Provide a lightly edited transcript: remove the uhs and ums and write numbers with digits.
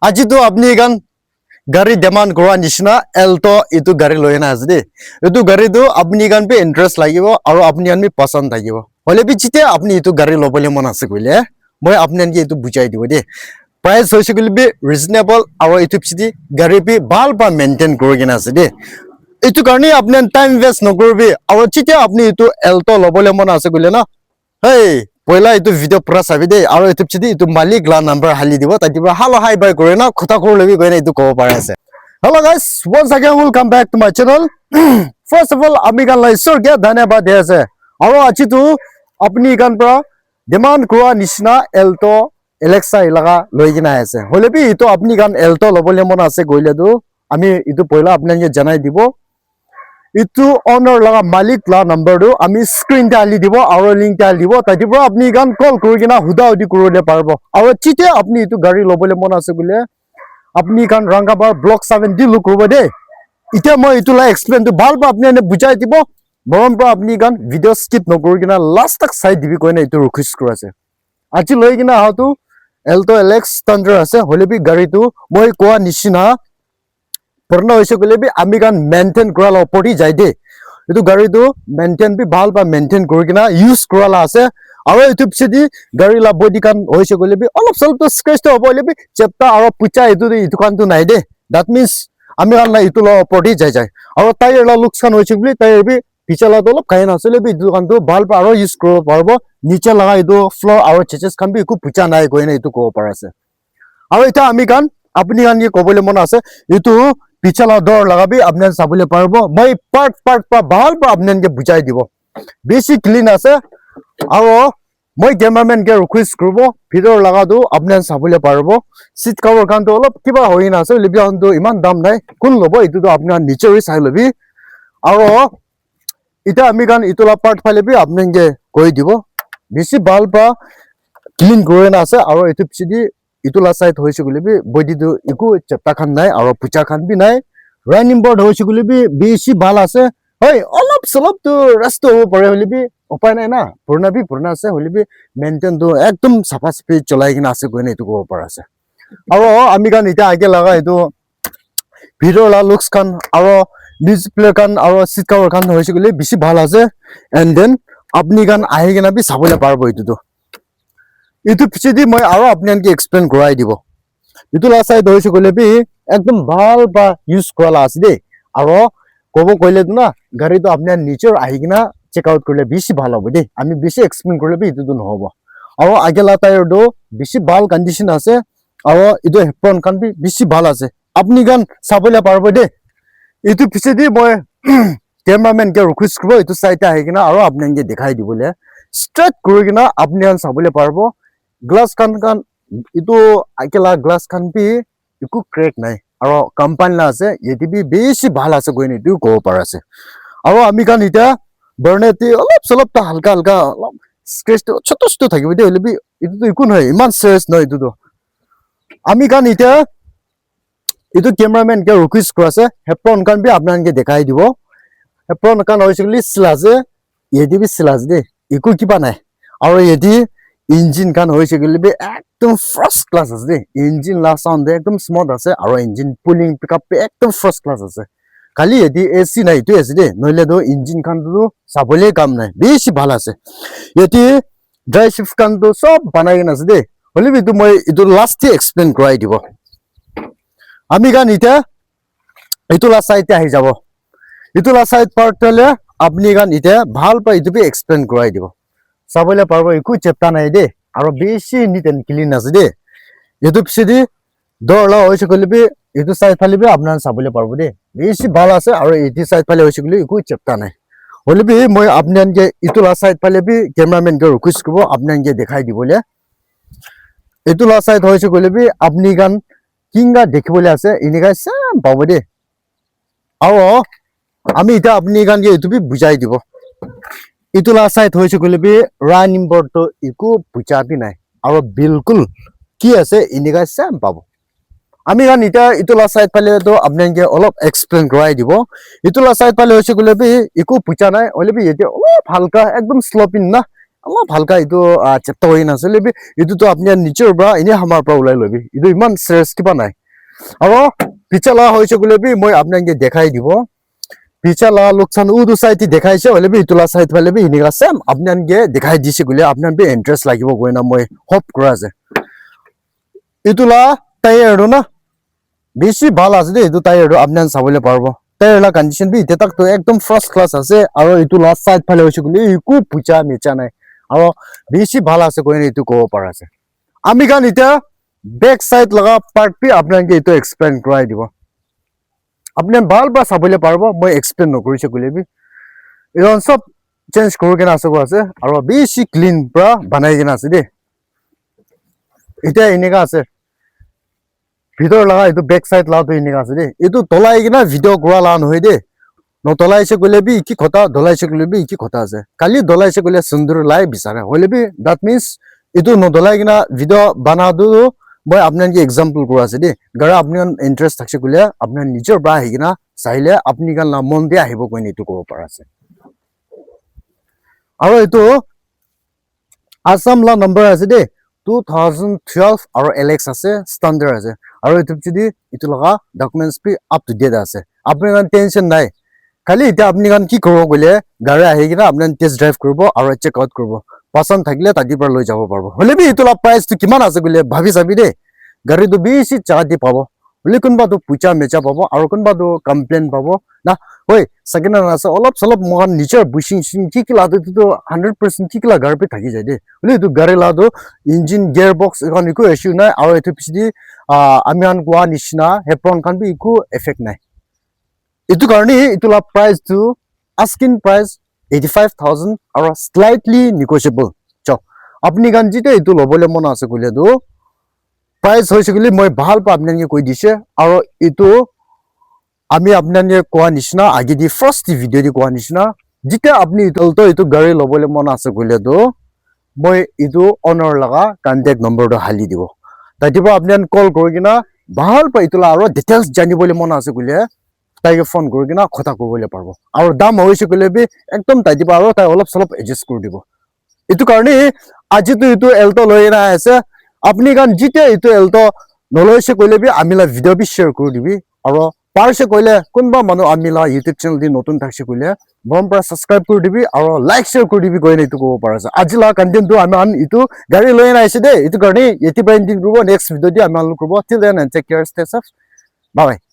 আজি তো আপনি এখান গাড়ি ডিমান্ড করা নিচিনা এলটো ইটো গাড়ি লৈ না আছে দেই ইটো গাড়ি তো আপনি এখান পে ইন্টারেস্ট লাগিব আৰু আপনি আন পছন্দ থাকিব হলে বি চিতে আপনি ইটো গাড়ি লবলে মন আছে কইলে মই আপনি আনকে ইটো বুঝাই দিব দেই প্রাইস হইছে কইলে বি রিজনেবল আৰু ইটো চিটি গাড়ি বি ভাল পা মেইনটেইন কৰি কিনা আছে দেই ইটো কাৰণে আপনি টাইম ওয়েস্ট নকৰবি আৰু চিতে আপনি ইটো এলটো লবলে মন আছে কইলে না হেই পয়লা ইটো ভিডিও পুরা চাবি দেই আৰু ইটো চিটি ইটো মালিক লা নাম্বাৰ হালি দিব তাইবা হালো হাই বাই কৰে না কথা কৰ লবি কইনা ইটো কব পাৰে আছে Hello guys, once again welcome back to my channel. First of all, আমি গান লাইছৰ কে ধন্যবাদ দে আছে আৰু আজি তো আপুনি গান পৰা ডিমান্ড কৰা নিচিনা এলটো এলেক্সা ইলাকা লৈ কিনা আছে হলে বি ইটো আপুনি গান এলটো লবলে মন আছে গইলে তো আমি ইটো পয়লা আপোনাক জনাই দিব ইটো অনাৰ লগা মালিক লা নাম্বাৰটো আমি স্ক্ৰিন তে আলি দিব আৰু লিংক তে আলি দিব তাইৰ পৰা আপুনি গান কল কৰি কিনা হুদা হুদি কৰিলে পাৰিব আৰু চিতে আপুনি ইটো গাড়ী লবলে মন আছে গলে আপনি কান রাঙ্গাবার ব্লক 7 দি লুক করব দে ইটা মই ইতুলা এক্সপ্লেইন তো ভাল আপনি এনে বুঝাই দিব বরম পর আপনি গান ভিডিও স্কিপ নকৰি কিনা লাস্ট তক চাই দিবি কইনা ইটো ৰিকোয়েস্ট কৰা আছে আজি লৈ কিনা হাউটো এলটো এলেক্স থান্ডাৰ আছে হলেবি গাড়ীটো মই কোৱা নিচিনা পুৰনো হৈছে কলেবি আমি গান মেইনটেইন কৰালা পৰি যায় দে ইটো গাড়ীটো মেইনটেইন বি ভাল পা মেইনটেইন কৰি কিনা ইউজ কৰালা আছে আৰু ইটো পিছেদি গাড়ী লা বডি কান হৈছে কলেবি অলপ সলপ স্ক্ৰেচ তো হবলেবি চেপটা আৰু পুচা ইটো কানটো নাই দে দ্যাট মিন্স আমি আন না ইটো ল পৰি যায় আৰু টায়াৰ লা লুকস কান হৈছে বুলি টায়াৰ বি পিছলা অলপ কাইন আছিলেবি ইটো কানটো ভাল পা আৰু ইউজ কৰিব পাৰিব নিচে লাগা ইটো ফ্লোৰ আৰু চেচেস কান বি একো পুচা নাই কইনা ইটো কব পাৰ আছে আৰু এটা আমি গান আপুনি গান কি কবলে মন আছে ইটো পিছলা দৰ লাগাবি আপনি চাবলে পাৰিব মই পাৰ্ট পা ভাল পা আপনি বুজাই দিব বেছি ক্লিন আছে আৰু মই ক্যামেৰাম্যান কে ৰিকোয়েস্ট কৰব ভিডিও লাগাটো আপনি চাবলে পাৰিব সিট কভার কানটো অলপ কিবা হৈ না আছে লিবিয়ানটো ইমান দাম নাই কোন লব ইটো তো আপনি নিচেই চাই লবি আৰু এটা আমি গান ইটোলা পাৰ্ট ফাইলেবি আপনি কৈ দিব বেছি ভাল পা ক্লিন কৰি না আছে আৰু ইটো পিছদি ইটোলা সাইড হৈছে গলিবি বডিটো একো চেপটা খান নাই আৰু পুচা খান বি নাই রানিং বোর্ড হৈছে গলিবি বেছি ভাল আছে হয় অলপ সলপ তো রাস্তা হ'ব পাৰে হলিবি উপায় নাই না পুরনা আছে হলিবি মেইনটেইন তো একদম সাফা সাফি চলাই কিনা আছে কইনা ইটো কব পাৰ আছে আৰু আমি গান ইটা আগে লাগা ইটো ভিডিও লা লুকস খান আৰু ডিসপ্লে খান আৰু সিট কভার খান হৈছে গলি বেছি ভাল আছে এন্ড দেন আপনি গান আহি কিনা বি চাবলে পাৰিব ইটো ইটো পিছেদি মই আৰু আপোনাক এক্সপ্লেইন কৰাই দিব ইটো লা সাইড হৈছে গলে বি একদম ভাল বা ইউজ কৰালা আছে দে আৰু কব কইলে তো না গাড়ীটো আপনি নিচৰ আহি কিনা চেক আউট করলে বেশি ভালো হবে দে আমি বেশি এক্সপ্লেইন করলে ইটো তো নহব আৰু আগেলা টায়াৰটো বেশি ভাল কন্ডিশন আছে আৰু ইটো হেডফোন কান বি বেশি ভাল আছে আপনি গান চাবলে পাৰিব দে ইটো পিছেদি মই ক্যামেৰাম্যান কে ৰিকোয়েস্ট কৰব ইটো সাইডে আহি কিনা আৰু আপোনাক দেখাই দিবলে স্ট্ৰেট কৰি কিনা আপনি গান চাবলে পাৰিব গ্লাস কান ইটো আগেলা গ্লাস কান বি একো ক্ৰ্যাক নাই আৰু কোম্পানি আছে এটি বি বেশি ভাল আছে কইনে ইটো কব পাৰ আছে আৰু আমি গান ইটা বৰ্নেটি অলপ সলপ তা হালকা অলপ স্ক্ৰেচ তো ছোট থাকিব দে হলিবি ইটো তো একো নহয় ইমান সিৰিয়াস নহয় ইটো তো আমি গান ইটা ইটো ক্যামেৰাম্যান কে ৰিকোয়েস্ট কৰা আছে হেডফোন কান বি আপোনাক দেখাই দিব হেডফোন কান হৈছিলি স্লাজে এডি বি স্লাজ দে একো কিবা নাই আৰু এডি ইঞ্জিন কান হৈছিলি বি একদম ফাৰ্স্ট ক্লাস আছে দে ইঞ্জিন লা সাউন্ড একদম স্মুথ আছে আৰু ইঞ্জিন পুলিং পিকআপ একদম ফার্স্ট ক্লাস আছে খালি এডি এসি নাই তো এসি দে নইলে তো ইঞ্জিন কান তো চাবলে কাম নাই বেশি ভাল আছে এটি ড্রাই শিফট কান তো সব বানাই কিনা আছে দে হলি বিটো মই ইটো লাস্টে এক্সপ্লেইন কৰাই দিব আমি গান ইটা ইটোলা সাইডে আহি যাব ইটোলা সাইড পাৰ্টলে আপনি গান ইটা ভাল পা ইটো বি এক্সপ্লেইন কৰাই দিব চাবলে পাৰিব একো চেপটা নাই দে আৰু বেশি নিট এন্ড ক্লিন আছে দে ইটো পিছেদি দৰলা হৈছে কলিবি ইটো সাইড ফালিবি আপনাৰ চাবলে পাৰিব দে বেশি ভাল আছে আৰু ইটো সাইড ফালে হৈছে গলি একো চেপটা নাই হলিবি মই আপনাক ইটোলা সাইড ফালেবি ক্যামেৰাম্যান কে রিকোয়েস্ট করব আপনাক দেখাই দিবলে ইটোলা সাইড হৈছে গলিবি আপনি গান কিংগা দেখিবলে আছে ইনিগা সাম পাব দে আৰু আমি এটা আপনি গান ইটো বি বুজাই দিব ইটোলা সাইড হৈছে গলিবি রানিং বোর্ড তো একো বুঝাবি নাই আৰু বিলকুল কি আছে ইনিগা সাম পাব আমি গান ইটা ইটোলা সাইড পালে তো আপনাকে অলপ এক্সপ্লেইন কৰাই দিব ইটোলা সাইড পালে হৈছে গলে বি একো পুচা নাই হলে বি এতে অলপ হালকা একদম স্লোপিং না অলপ ভালকা এইটো চেপ্টা হৈ নাছিলে এইটোতো আপুনি নিজৰ পৰা এনে আমাৰ পৰা ওলাই লবি এইটো ইমান চিৰিয়াছ কিবা নাই আৰু পিছা লগা হৈছে বোলে মই আপোনাক দেখাই দিব পিছা লগা লোকচান উদু চাইড দেখাইছে হলে ইটোলা চাইড ফালে এনেকা চেম আপোনাক দেখাই দিছে বোলে আপোনাক ইণ্টাৰেষ্ট লাগিব গৈ না মই হোপ কৰা আছে ইটোলা টায়াৰটো না বেছি ভাল আছে দেই এইটো টায়াৰটো আপোনাক চাবলৈ পাৰিব টায়াৰলা কণ্ডিশ্যন এতিয়া তাকতো একদম ফাৰ্ষ্ট ক্লাছ আছে আৰু এইটো লাষ্ট চাইড ফালে হৈছে বোলে একো পুচা মেচা নাই আৰু বেছি ভাল আছে কৈ এইটো ক'ব পৰা আছে আমি কাৰণ এতিয়া বেক চাইড লগা পাৰ্ট বি আপোনাক এইটো এক্সপ্লেইন কৰাই দিব আপুনি ভাল বা চাবলৈ পাৰিব মই এক্সপ্লেইন নকৰিছে বোলে এইটো চব চেঞ্জ কৰি কেনে আছে আছে আৰু বেছি ক্লিন পৰা বনাই কেনে আছে দেই এতিয়া এনেকা আছে ভিতৰ লগা এইটো বেক চাইড লাটো এনেকা আছে দেই এইটো তলাই কিনা ভিডিঅ' কৰা লা নহয় দেই নতলাইছে গ'লে বি কি কথা দলাইছে গ'লে বি কি কথা আছে কালি দলাইছে গ'লে সুন্দৰ লাই বিচাৰে হ'লে বি that means এইটো নদলাই কিনা ভিডিঅ' বনাটো মই আপোনাক এক্সাম্পল কৰা আছে দেই গাৰা আপোনাৰ ইণ্টাৰেষ্ট থাকছে গ'লে আপোনাৰ নিজৰ পৰা আহি কিনা চাইলে আপুনি গান মন দি আহিব কৈ এইটো ক'ব পৰা আছে আৰু এইটো আসাম লা নম্বৰ আছে দেই 2012 আৰু LX আছে ষ্টেণ্ডাৰ্ড আছে আৰু এইটো যদি এইটো লগা documents be up to date আছে আপোনাৰ টেনশ্যন নাই খালি এতিয়া আপুনি কি কৰিব গ'লে গাড়ী আহি কিনা আপোনাৰ টেষ্ট ড্ৰাইভ কৰিব আৰু চেক আউট কৰিব পচন্দ থাকিলে তাতিৰ পৰা লৈ যাব পাৰিব হ'লে বি এইটো প্ৰাইচটো কিমান আছে গ'লে ভাবি চাবি দেই গাড়ীটো বেছি জাগা দি পাব হ'লে কোনোবাটো পুচা মেচা পাব আৰু কোনোবাটো কমপ্লেইন পাব না ঐ ছেকেণ্ড হেণ্ড আছে অলপ চলপ মই নিজৰ বুচিং কি কি লাটো 100% কি কি গাড়ী পে থাকি যায় দেই হ'লে এইটো গাড়ী লাটো ইঞ্জিন গিয়াৰ বক্স এখন একো ইছ্যু নাই আৰু এইটো পিছদি আমি কোৱা নিচিনা হেডফোন খান বি একো এফেক্ট নাই এইটো কাৰণে এইটো প্ৰাইচটো আস্কিং প্ৰাইচ 85,000 আৰু স্লাইটলি নেগোচিয়েবল চাওক আপুনি গান যেতিয়া এইটো ল'বলৈ মন আছে গ'লেতো প্ৰাইচ হৈছে গ'লে মই ভাল পাই আপোনাক কৈ দিছে আৰু এইটো আমি আপোনাক কোৱা নিচিনা আগে দি ফাৰ্ষ্ট ভিডিঅ' দি কোৱা নিচিনা যেতিয়া আপুনি এইটো গাড়ী ল'বলৈ মন আছে গ'লেতো মই এইটো অনাৰ লগা কণ্টেক্ট নম্বৰটো হালি দিব তাইৰ পৰা আপুনি কল কৰি কিনা ভাল পাই এইটো আৰু ডিটেইলছ জানিবলৈ মন আছে গ'লে তাইকে ফোন কৰি কিনা কথা ক'বলৈ পাৰিব আৰু দাম হৈছে গ'লে বি একদম তাই দিব আৰু তাই অলপ চলপ এডজাষ্ট কৰি দিব এইটো কাৰণে আজিতো এইটো এল্টো লৈ কিনা আছে আপুনি কাৰণ যেতিয়া এইটো এল্টো নলৈছে ক'লে বি আমি ভিডিঅ' বি শ্বেয়াৰ কৰি দিবি আৰু পাৰিছে ক'লে কোনোবা মানুহ আমি ইউটিউব চেনেল দি নতুন থাকিছে ক'লে মৰম পৰা ছাবস্ক্ৰাইব কৰি দিবি আৰু লাইক শ্বেয়াৰ কৰি দিবি কৈ এইটো ক'ব পৰা আছে আজি কণ্টেণ্টটো আমি এইটো গাড়ী লৈ আহিছে দেই এইটো কাৰণে এতিয়াৰ পৰা ইণ্ডিং কৰিব নেক্সট ভিডিঅ' দি আমি কৰিব till then and take care stay safe bye by